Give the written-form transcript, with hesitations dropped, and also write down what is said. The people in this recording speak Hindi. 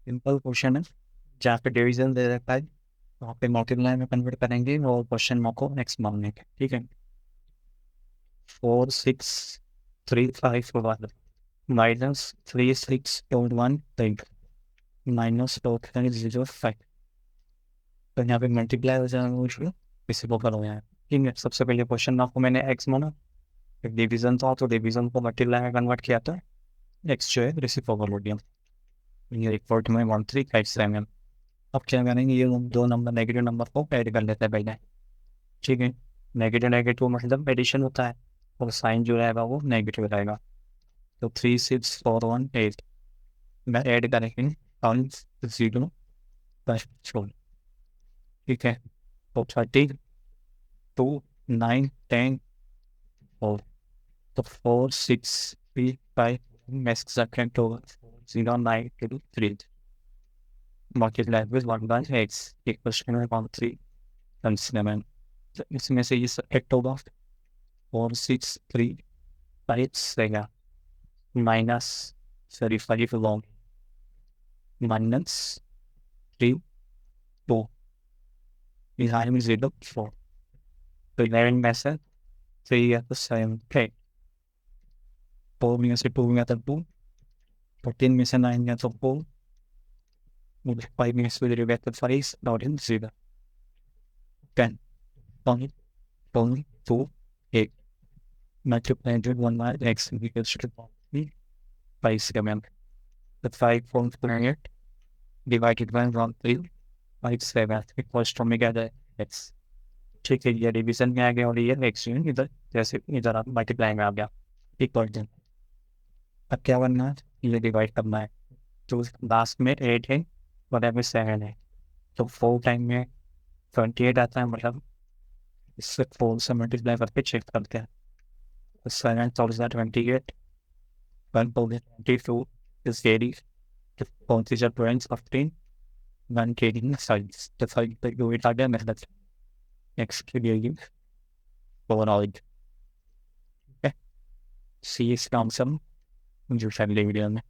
सिंपल क्वेश्चन है, जहाँ पे डिवीजन दे रखा है वहाँ पे मल्टीप्लाई में कन्वर्ट करेंगे और क्वेश्चन मार्क को नेक्स्ट मांगेंगे। ठीक है, 4635 माइनस 36.18 माइनस 405। तो यहाँ पे मल्टीप्लाई हो जाएगा, इसी को करो यहाँ। ठीक है, सबसे पहले क्वेश्चन मार्क को मैंने एक्स माना, एक डिवीजन था तो डिवीजन को मल्टीप्लाई में कन्वर्ट किया था, एक्स जो है रेसिप्रोकल हो गया, ये रिपोर्ट में 1357। अब क्या करेंगे, ये दो नंबर नेगेटिव नंबर को ऐड कर लेते हैं पहले। ठीक है, नेगेटिव नेगेटिव मतलब एडिशन होता है और साइन जो रहेगा वो नेगेटिव रहेगा। तो 36418 मैं ऐड करेंगे ऑन 0 4। ठीक है, तो 32 9 10 4, तो 4635 मैं सेकेंड तो 0923 multiply with 1 by x equals 1.3 तो इसमें से ये सब्ट्रैक्ट होगा, 463 रहेगा माइनस 35 लॉन्ग माइनस 3 2 यहाँ में 0 4, तो 11 में से 3 या तो 7 8, 4 में से 2 या तो 2, 14 में से 9 या तो 4, 5 में से 0 या तो 5, not in 0 10 1 2 8 multiplied with 1 by x equals to 5 7. The 5.48 divided by 1.57 equals to omega x। ठीक है, ये डिवीजन में आ गया और ये एक्स इधर जैसे इधर आप मल्टीप्लाई में आ गया इक्वल टू। अब क्या करना है, ये डिवाइड करना है, तो लास्ट में 8 है और यहाँ में 7 है, तो 4 टाइम में 28 आता है, मतलब इससे 4 से मल्टीप्लाई करके चेक करते हैं। 7 4 28 1 22 is 80, the quantities are 15 1 taking sides, the side that you will target method next to the overall। Okay, see is some जो शायद वीडियो में